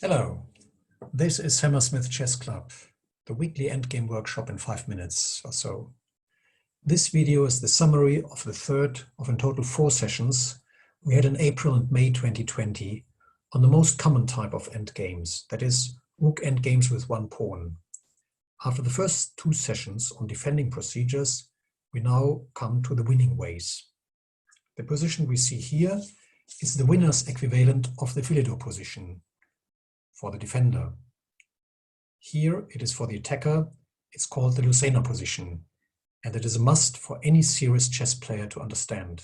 Hello, this is Hammersmith Chess Club, the weekly endgame workshop in 5 minutes or so. This video is the summary of the third of in total 4 sessions we had in April and May 2020 on the most common type of endgames, that is, Rook endgames with one pawn. After the first 2 sessions on defending procedures, we now come to the winning ways. The position we see here is the winner's equivalent of the Philidor position for the defender. Here it is for the attacker, it's called the Lucena position, and it is a must for any serious chess player to understand.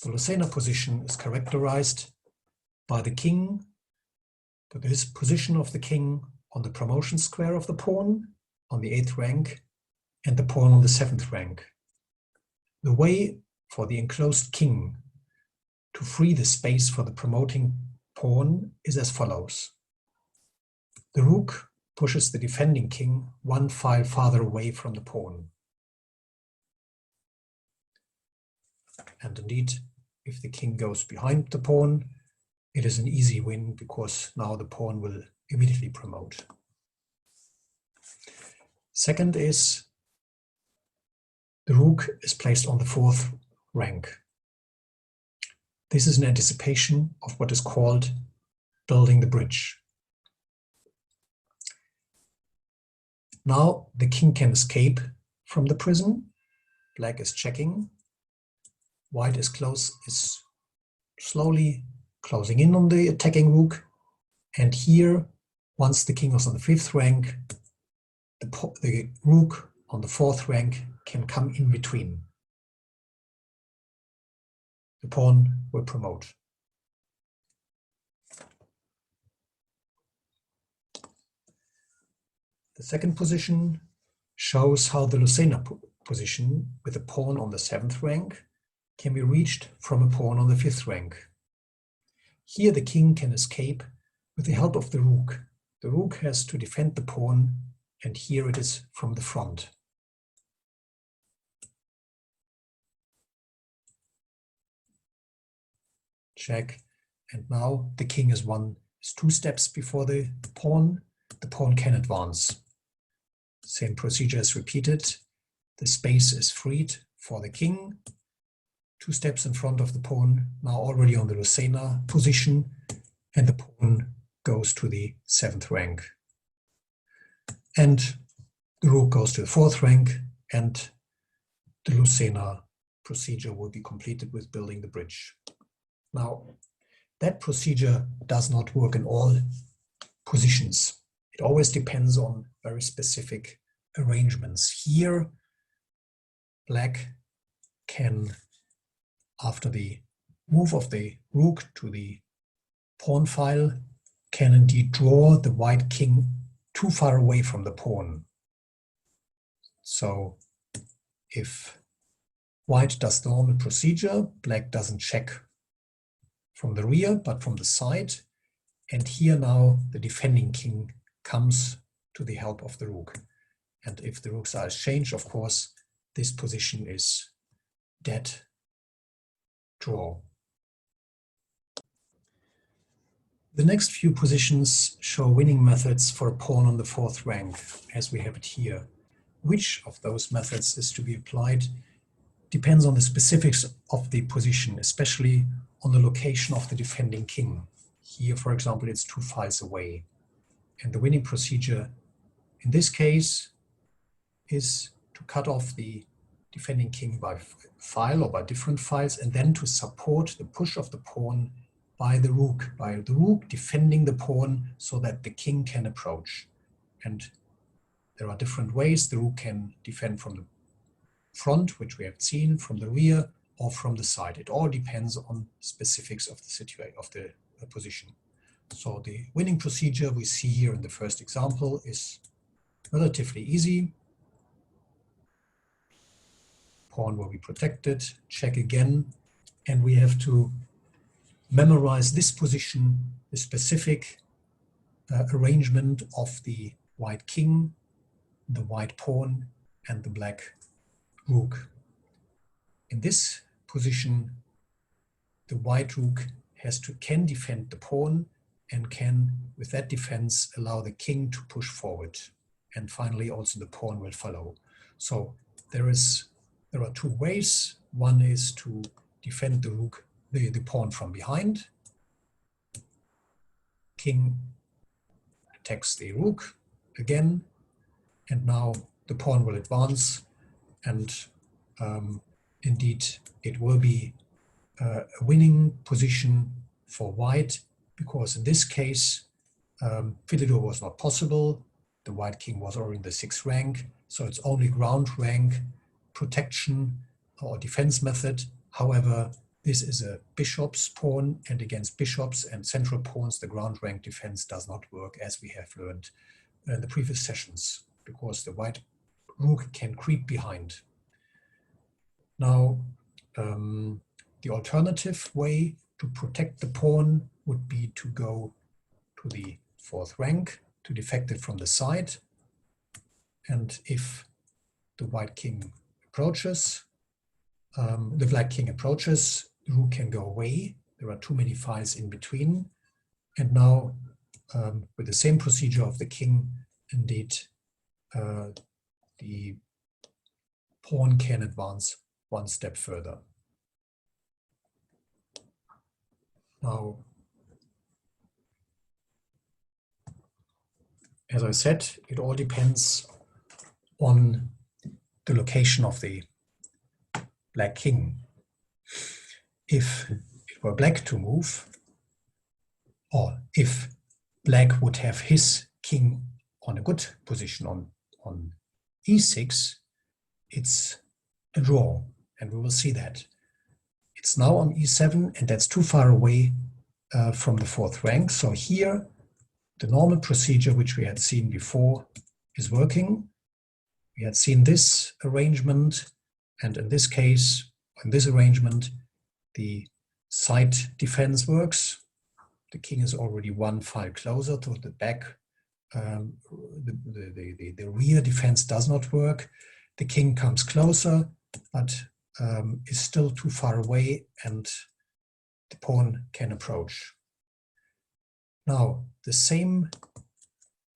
The Lucena position is characterized by the king, this position of the king on the promotion square of the pawn on the 8th rank and the pawn on the 7th rank. The way for the enclosed king to free the space for the promoting pawn is as follows. The rook pushes the defending king 1 file farther away from the pawn. And indeed, if the king goes behind the pawn, it is an easy win because now the pawn will immediately promote. Second is the rook is placed on the 4th rank. This is an anticipation of what is called building the bridge. Now the king can escape from the prison. Black is checking. White is slowly closing in on the attacking rook. And here, once the king is on the 5th rank, the rook on the 4th rank can come in between. The pawn will promote. The second position shows how the Lucena position with a pawn on the 7th rank can be reached from a pawn on the 5th rank. Here the king can escape with the help of the rook. The rook has to defend the pawn, and here it is from the front. Check, and now the king is 2 steps before the pawn. The pawn can advance. Same procedure is repeated. The space is freed for the king. 2 steps in front of the pawn, now already on the Lucena position, and the pawn goes to the 7th rank. And the rook goes to the 4th rank, and the Lucena procedure will be completed with building the bridge. Now, that procedure does not work in all positions. It always depends on very specific arrangements. Here, black can, after the move of the rook to the pawn file, can indeed draw the white king too far away from the pawn. So if white does the normal procedure, black doesn't check from the rear, but from the side. And here now the defending king comes to the help of the rook. And if the rooks are exchanged, of course, this position is dead draw. The next few positions show winning methods for a pawn on the 4th rank, as we have it here. Which of those methods is to be applied depends on the specifics of the position, especially on the location of the defending king. Here, for example, it's 2 files away. And the winning procedure in this case is to cut off the defending king by file or by different files, and then to support the push of the pawn by the rook defending the pawn so that the king can approach. And there are different ways. The rook can defend from the front, which we have seen, from the rear, or from the side. It all depends on specifics of the situation, of the position. So the winning procedure we see here in the first example is relatively easy. Pawn will be protected, check again, and we have to memorize this position, the specific arrangement of the white king, the white pawn, and the black rook. In this position, the white rook can defend the pawn, and can, with that defense, allow the king to push forward. And finally, also the pawn will follow. So there are two ways. One is to defend the rook, the pawn from behind. King attacks the rook again, and now the pawn will advance, and indeed it will be a winning position for white, because in this case Philidor was not possible. The white king was already in the 6th rank, so it's only ground rank protection or defense method. However, this is a bishop's pawn, and against bishops and central pawns the ground rank defense does not work, as we have learned in the previous sessions, because the white rook can creep behind. Now, the alternative way to protect the pawn would be to go to the 4th rank, to defect it from the side. And if the white king approaches, the black king approaches, the rook can go away. There are too many files in between. And now, with the same procedure of the king, indeed, the pawn can advance one step further. Now, as I said, it all depends on the location of the black king. If it were black to move, or if black would have his king on a good position on e6, it's a draw, and we will see that. It's now on e7, and that's too far away from the 4th rank. So here, the normal procedure which we had seen before is working. We had seen this arrangement, and in this case, in this arrangement, the side defense works. The king is already one file closer to the back. The rear defense does not work. The king comes closer, but is still too far away, and the pawn can approach. Now, the same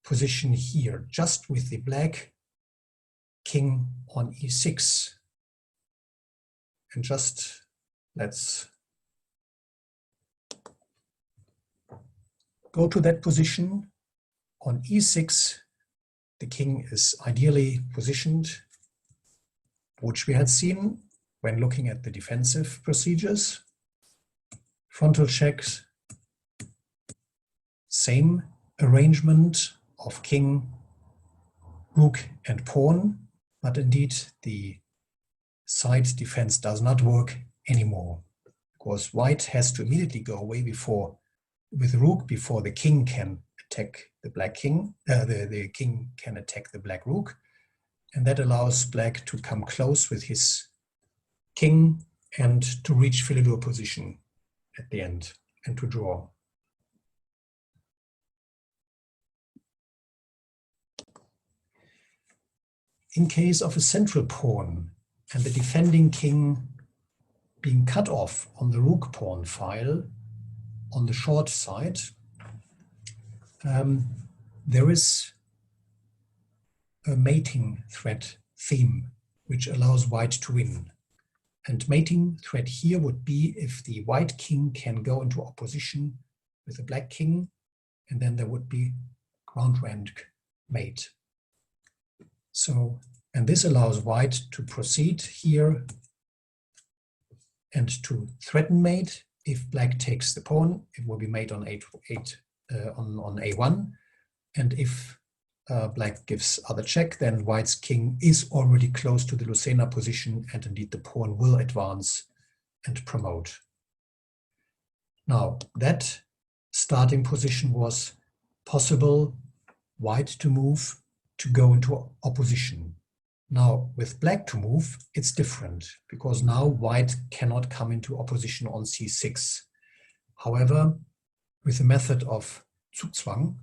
position here, just with the black king on e6. And just let's go to that position. On e6, the king is ideally positioned, which we had seen when looking at the defensive procedures. Frontal checks, same arrangement of king, rook, and pawn, but indeed the side defense does not work anymore, because white has to immediately go away with rook before the king can attack the black king. The king can attack the black rook, and that allows black to come close with his king and to reach Philidor position at the end and to draw. In case of a central pawn and the defending king being cut off on the rook pawn file on the short side, there is a mating threat theme which allows white to win. And mating threat here would be if the white king can go into opposition with the black king, and then there would be ground rank mate. So, and this allows white to proceed here and to threaten mate. If black takes the pawn, it will be mate on on a1. And if black gives other check, then white's king is already close to the Lucena position, and indeed the pawn will advance and promote. Now, that starting position was possible, white to move, to go into opposition. Now, with black to move, it's different, because now white cannot come into opposition on c6. However, with the method of Zugzwang,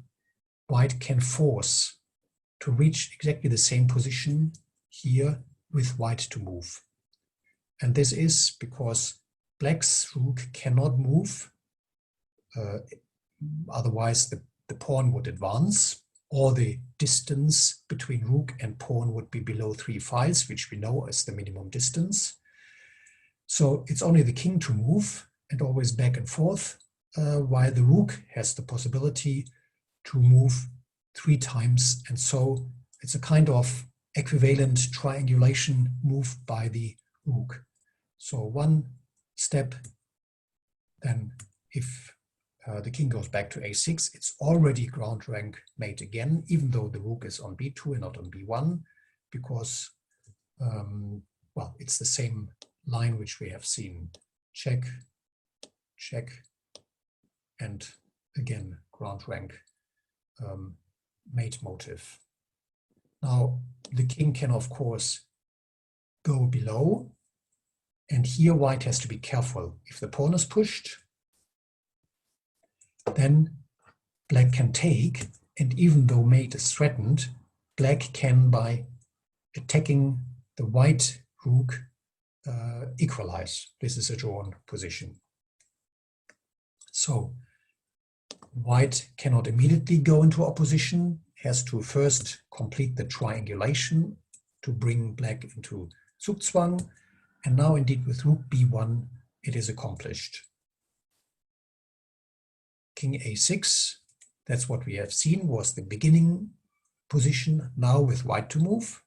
white can force to reach exactly the same position here with white to move. And this is because black's rook cannot move Otherwise, the pawn would advance, or the distance between rook and pawn would be below 3 files, which we know is the minimum distance. So it's only the king to move, and always back and forth, while the rook has the possibility to move 3 times. And so it's a kind of equivalent triangulation move by the rook. So one step, then if the king goes back to a6, it's already ground rank mate again, even though the rook is on b2 and not on b1, because, well, it's the same line which we have seen. Check, check, and again, ground rank mate motive. Now, the king can, of course, go below, and here white has to be careful. If the pawn is pushed, then black can take, and even though mate is threatened, black can, by attacking the white rook, equalize. This is a drawn position. So white cannot immediately go into opposition, has to first complete the triangulation to bring black into Zugzwang, and now indeed with rook b1 it is accomplished. King a6, that's what we have seen, was the beginning position, now with white to move,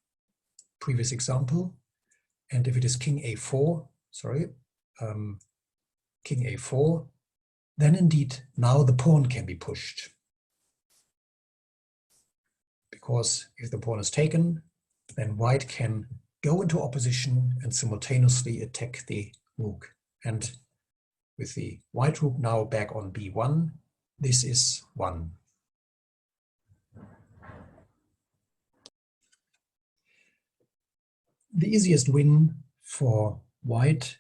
previous example. And if it is king a4, king a4, then indeed now the pawn can be pushed. Because if the pawn is taken, then white can go into opposition and simultaneously attack the rook. And with the white rook now back on b1, this is won. The easiest win for white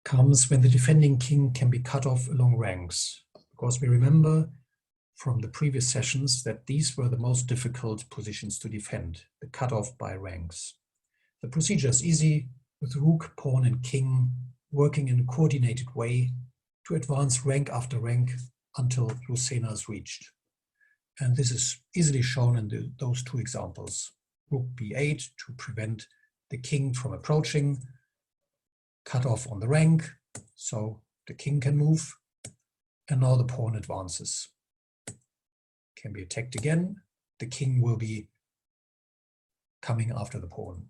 comes when the defending king can be cut off along ranks. Because we remember from the previous sessions that these were the most difficult positions to defend, the cutoff by ranks. The procedure is easy, with rook, pawn and king working in a coordinated way to advance rank after rank until Lucena is reached. And this is easily shown in those two examples. Rook b8 to prevent the king from approaching, cut off on the rank, so the king can move, and now the pawn advances. Can be attacked again, the king will be coming after the pawn.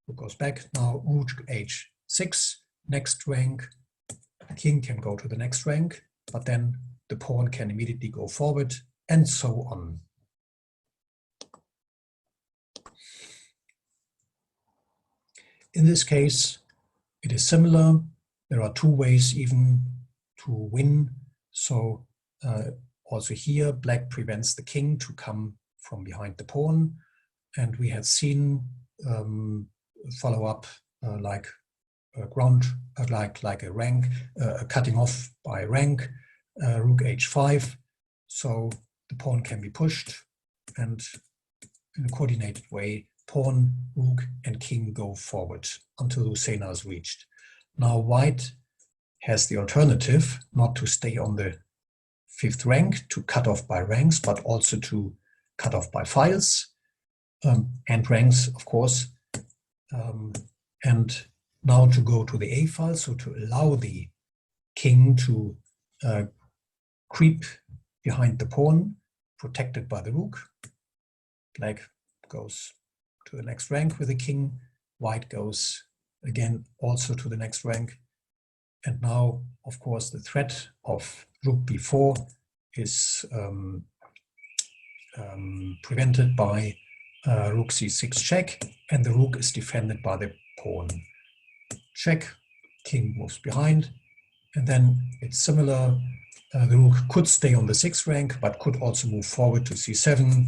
Rook goes back, now rook h6, next rank, the king can go to the next rank, but then the pawn can immediately go forward, and so on. In this case, it is similar. There are two ways even to win. So also here, black prevents the king to come from behind the pawn. And we had seen follow-up like a ground, like a rank, a cutting off by rank, rook h5. So the pawn can be pushed, and in a coordinated way, pawn, rook, and king go forward until Lucena is reached. Now white has the alternative not to stay on the 5th rank, to cut off by ranks, but also to cut off by files and ranks, of course. And now to go to the A file, so to allow the king to creep behind the pawn, protected by the rook. Black goes to the next rank with the king, white goes again also to the next rank. And now, of course, the threat of rook b4 is prevented by rook c6 check, and the rook is defended by the pawn. Check, king moves behind, and then it's similar. The rook could stay on the 6th rank, but could also move forward to c7,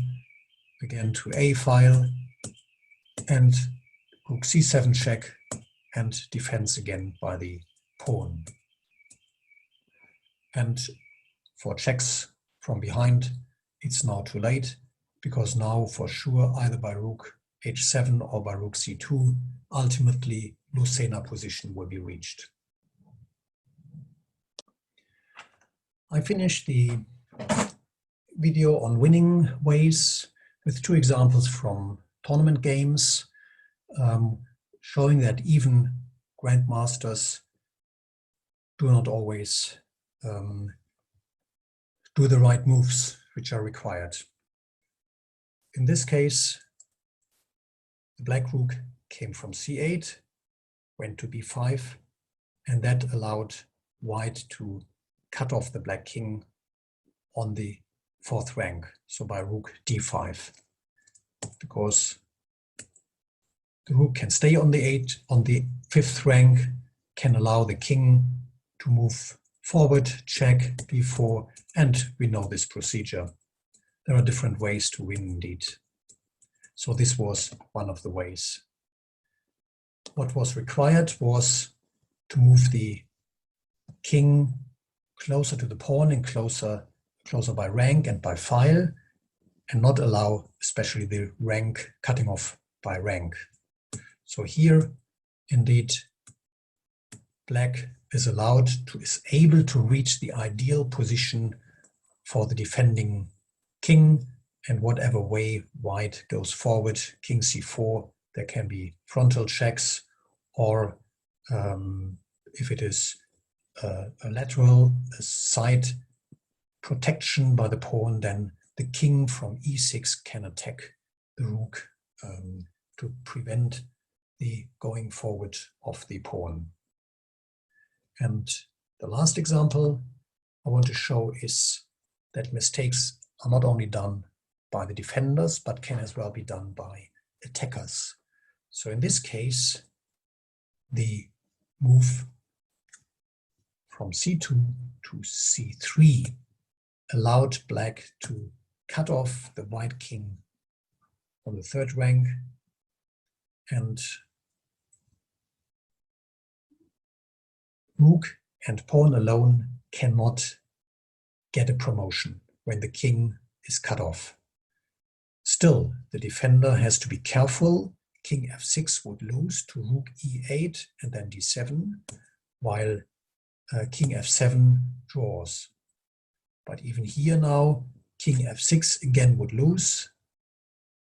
again to a file, and rook c7 check, and defense again by the pawn. And for checks from behind, it's now too late, because now for sure, either by rook h7 or by rook c2, ultimately Lucena position will be reached. I finished the video on winning ways with two examples from tournament games, showing that even grandmasters do not always do the right moves which are required. In this case, the black rook came from c8, went to b5, and that allowed white to cut off the black king on the 4th rank, so by rook d5, because the rook can stay on the 5th rank, can allow the king to move forward, check, b4, and we know this procedure. There are different ways to win indeed. So this was one of the ways. What was required was to move the king closer to the pawn and closer by rank and by file, and not allow especially the rank cutting off by rank. So here indeed black is able to reach the ideal position for the defending king, and whatever way white goes forward, king c4, there can be frontal checks, or if it is a lateral, a side protection by the pawn, then the king from e6 can attack the rook to prevent the going forward of the pawn. And the last example I want to show is that mistakes are not only done by the defenders, but can as well be done by attackers. So in this case, the move from c2 to c3 allowed black to cut off the white king on the 3rd rank, and rook and pawn alone cannot get a promotion when the king is cut off. Still, the defender has to be careful. King f6 would lose to rook e8 and then d7, while king f7 draws. But even here now, king f6 again would lose,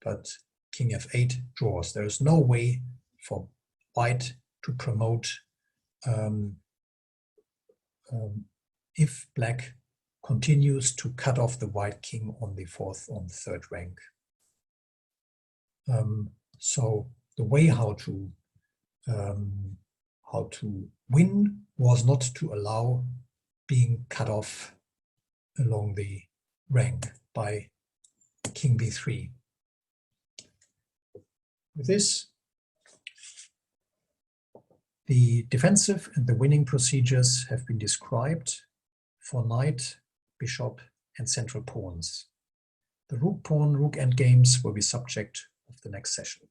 but king f8 draws. There is no way for white to promote if black continues to cut off the white king on the 3rd rank. So the way how to win was not to allow being cut off along the rank by king b3. With this, the defensive and the winning procedures have been described for knight, bishop, and central pawns. The rook pawn, rook endgames will be subject of the next session.